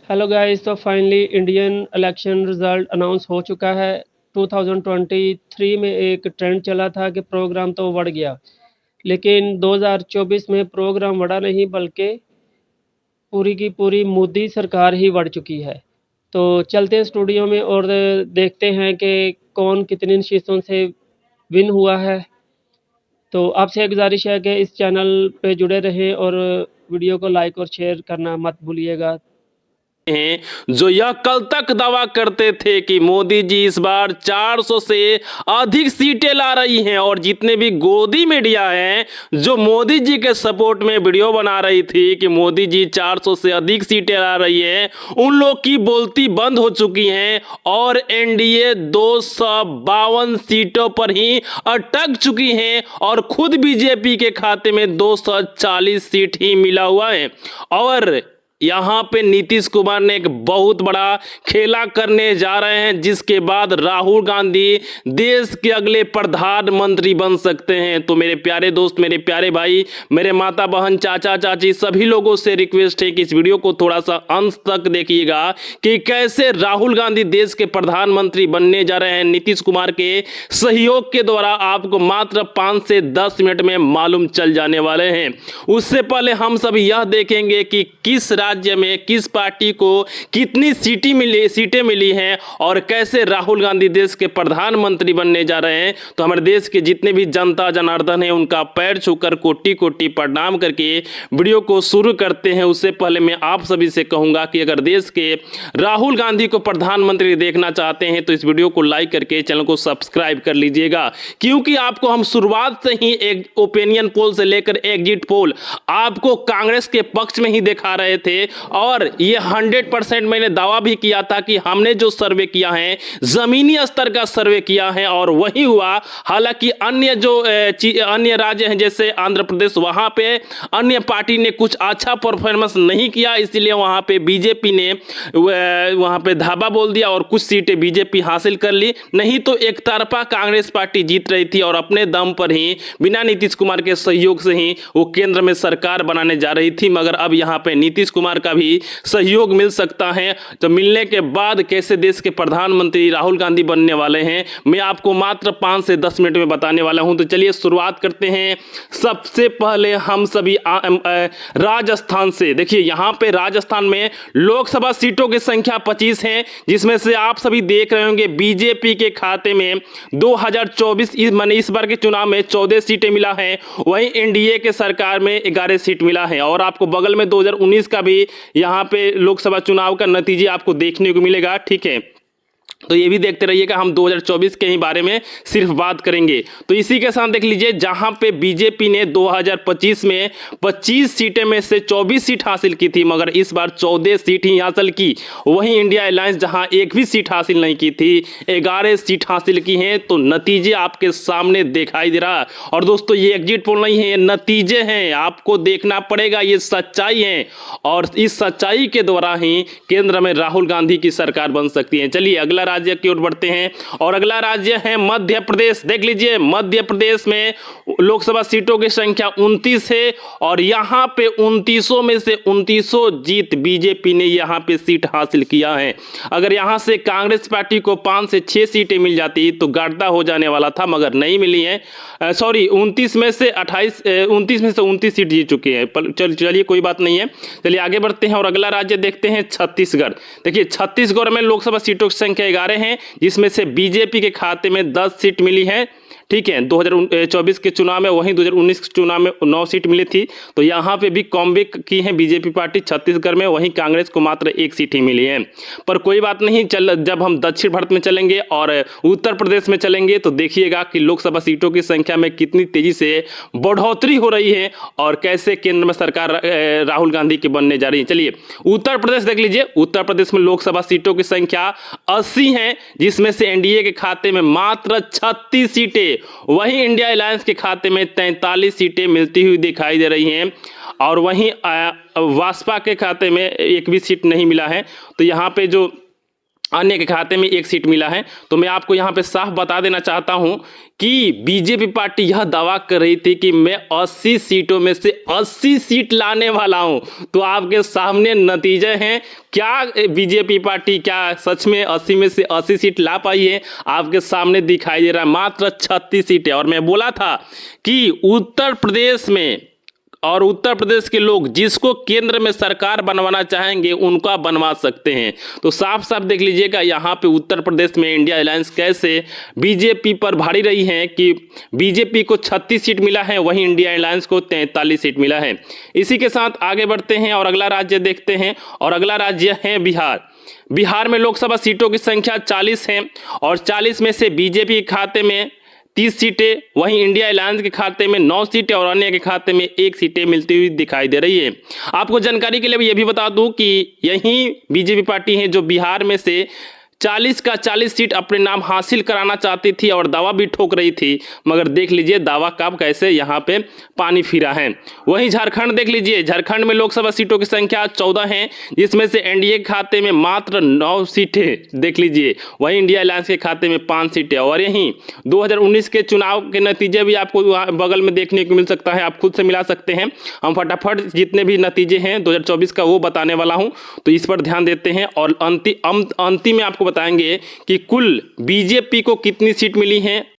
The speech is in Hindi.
हेलो गाइस, तो finally Indian election result announce हो चुका है। 2023 में एक ट्रेंड चला था कि प्रोग्राम तो बढ़ गया, लेकिन 2024 में प्रोग्राम बढ़ा नहीं बल्कि पूरी की पूरी मोदी सरकार ही बढ़ चुकी है। तो चलते हैं स्टूडियो में और देखते हैं कि कौन कितनी सीटों से विन हुआ है। तो आपसे एक गुजारिश है कि इस चैनल पे जुड़े रहें और वीडियो को लाइक और शेयर करना मत भूलिएगा। हैं जो यह कल तक दावा करते थे कि मोदी जी इस बार 400 से अधिक सीटें ला रही हैं, और जितने भी गोदी मीडिया हैं जो मोदी जी के सपोर्ट में वीडियो बना रही थी कि मोदी जी 400 से अधिक सीटें ला रही हैं, उन लोग की बोलती बंद हो चुकी हैं और एनडीए 252 सीटों पर ही अटक चुकी हैं और खुद बीजेपी के खाते में 240 सीट ही मिला हुआ है। और यहां पे नीतीश कुमार ने एक बहुत बड़ा खेला करने जा रहे हैं, जिसके बाद राहुल गांधी देश के अगले प्रधानमंत्री बन सकते हैं। तो मेरे प्यारे दोस्त, मेरे प्यारे भाई, मेरे माता बहन, चाचा चाची, सभी लोगों से रिक्वेस्ट है कि इस वीडियो को थोड़ा सा अंत तक देखिएगा कि कैसे राहुल गांधी देश के प्रधानमंत्री बनने जा रहे हैं नीतीश कुमार के सहयोग के द्वारा। आपको मात्र 5 से 10 मिनट में मालूम चल जाने वाले हैं। उससे पहले हम सब यह देखेंगे कि किस राज्य में किस पार्टी को कितनी सीटें मिली हैं और कैसे राहुल गांधी देश के प्रधानमंत्री बनने जा रहे हैं। तो हमारे देश के जितने भी जनता जनार्दन हैं उनका पैर छूकर कोटि कोटि प्रणाम करके वीडियो को शुरू करते हैं। उससे पहले मैं आप सभी से कहूंगा कि अगर देश के राहुल गांधी को प्रधानमंत्री देखना चाहते हैं तो इस वीडियो को लाइक करके चैनल को सब्सक्राइब कर लीजिएगा, क्योंकि आपको हम शुरुआत से ही एक ओपिनियन पोल से लेकर एग्जिट पोल आपको कांग्रेस के पक्ष में ही दिखा रहे थे। और ये 100% मैंने दावा भी किया था कि हमने जो सर्वे किया है जमीनी स्तर का सर्वे किया है और वही हुआ। हालांकि अन्य राज्य हैं जैसे आंध्र प्रदेश, वहां पे अन्य पार्टी ने कुछ अच्छा परफॉर्मेंस नहीं किया, इसलिए वहां पे बीजेपी ने वहां पे धाबा बोल दिया और कुछ सीटें बीजेपी हासिल कर ली। नहीं तो एक तरफा कांग्रेस पार्टी जीत रही थी और अपने दम पर ही बिना नीतीश कुमार के सहयोग से ही वो केंद्र में सरकार बनाने जा रही थी। मगर अब यहाँ पे नीतीश कुमार का भी सहयोग मिल सकता है। तो मिलने के बाद कैसे देश के प्रधानमंत्री राहुल गांधी बनने वाले हैं मैं आपको मात्र 5 से 10 मिनट में बताने वाला हूं। तो चलिए शुरुआत करते हैं। सबसे पहले हम सभी राजस्थान से देखिए, यहां पे राजस्थान में लोकसभा सीटों की संख्या 25 है, जिसमें से आप सभी देख रहे होंगे बीजेपी के खाते में 2024 इस बार के चुनाव में 14 सीटें मिला है, वहीं एनडीए के सरकार में 11 सीट मिला है। और आपको बगल में 2019 का भी यहां पे लोकसभा चुनाव का नतीजा आपको देखने को मिलेगा। ठीक है, तो ये भी देखते रहिएगा, हम 2024 के ही बारे में सिर्फ बात करेंगे। तो इसी के साथ देख लीजिए, जहां पे बीजेपी ने 2025 में 25 सीटें में से 24 सीट हासिल की थी, मगर इस बार 14 सीट ही हासिल की। वहीं इंडिया अलायंस जहां एक भी सीट हासिल नहीं की थी, 11 सीट हासिल की हैं। तो नतीजे आपके सामने दिखाई दे रहा। और दोस्तों, ये एग्जिट पोल नहीं है, ये नतीजे हैं, आपको देखना पड़ेगा, ये सच्चाई है और इस सच्चाई के द्वारा ही केंद्र में राहुल गांधी की सरकार बन सकती है। चलिए अगला राज्य की ओर बढ़ते हैं और अगला राज्य है मध्य प्रदेश। देख लीजिए, मध्य प्रदेश में लोकसभा सीटों की संख्या 29 है और यहां पे 29 में से 29 जीत बीजेपी ने यहां पे सीट हासिल किया है। अगर यहां से कांग्रेस पार्टी को 5 से 6 सीटें मिल जाती तो गर्दा हो जाने वाला था, मगर नहीं मिली है। 29 में से 29 सीट जीत चुके हैं। चलिए कोई बात नहीं है, चलिए आगे बढ़ते हैं और अगला राज्य देखते हैं छत्तीसगढ़। देखिए, छत्तीसगढ़ में लोकसभा सीटों की संख्या 11 हैं, जिसमें से बीजेपी के खाते में 10 सीट मिली है। ठीक है, 2024 के चुनाव में, वहीं 2019 के चुनाव में 9 सीट मिली थी। तो यहाँ पे भी कॉमबैक की है बीजेपी पार्टी छत्तीसगढ़ में, वहीं कांग्रेस को मात्र 1 सीट ही मिली है। पर कोई बात नहीं, जब हम दक्षिण भारत में चलेंगे और उत्तर प्रदेश में चलेंगे तो देखिएगा कि लोकसभा सीटों की संख्या में कितनी तेजी से बढ़ोतरी हो रही है और कैसे केंद्र में सरकार राहुल गांधी की बनने जा रही है। चलिए उत्तर प्रदेश देख लीजिए, उत्तर प्रदेश में लोकसभा सीटों की संख्या 80 है, जिसमें से एनडीए के खाते में मात्र 36 सीटें, वहीं इंडिया अलायंस के खाते में 43 सीटें मिलती हुई दिखाई दे रही हैं और वहीं वासपा के खाते में एक भी सीट नहीं मिला है। तो यहाँ पे जो अन्य के खाते में 1 सीट मिला है। तो मैं आपको यहाँ पे साफ बता देना चाहता हूँ कि बीजेपी पार्टी यह दावा कर रही थी कि मैं 80 सीटों में से 80 सीट लाने वाला हूँ। तो आपके सामने नतीजे हैं, क्या बीजेपी पार्टी क्या सच में 80 में से 80 सीट ला पाई है? आपके सामने दिखाई दे रहा है मात्र 36 सीटें। और मैं बोला था कि उत्तर प्रदेश में और उत्तर प्रदेश के लोग जिसको केंद्र में सरकार बनवाना चाहेंगे उनका बनवा सकते हैं। तो साफ साफ देख लीजिएगा यहाँ पे उत्तर प्रदेश में इंडिया अलायंस कैसे बीजेपी पर भारी रही है कि बीजेपी को 36 सीट मिला है, वहीं इंडिया अलायंस को 43 सीट मिला है। इसी के साथ आगे बढ़ते हैं और अगला राज्य देखते हैं, और अगला राज्य है बिहार। बिहार में लोकसभा सीटों की संख्या 40 है और 40 में से बीजेपी के खाते में 30 सीटें, वहीं इंडिया अलायंस के खाते में 9 सीटें और अन्य के खाते में 1 सीटें मिलती हुई दिखाई दे रही है। आपको जानकारी के लिए ये भी बता दूं कि यही बीजेपी पार्टी है जो बिहार में से 40 का 40 सीट अपने नाम हासिल कराना चाहती थी और दावा भी ठोक रही थी, मगर देख लीजिए दावा कब कैसे यहाँ पे पानी फिरा है। वहीं झारखंड देख लीजिए, झारखंड में लोकसभा सीटों की संख्या 14 है, जिसमें से एनडीए के खाते में मात्र 9 सीटें देख लीजिए, वहीं इंडिया अलायंस के खाते में 5 सीटें। और यहीं 2019 के चुनाव के नतीजे भी आपको बगल में देखने को मिल सकता है, आप खुद से मिला सकते हैं। हम फटाफट जितने भी नतीजे हैं 2024 का वो बताने वाला हूँ, तो इस पर ध्यान देते हैं। और अंतिम में आपको बताएंगे कि कुल बीजेपी को कितनी सीट मिली है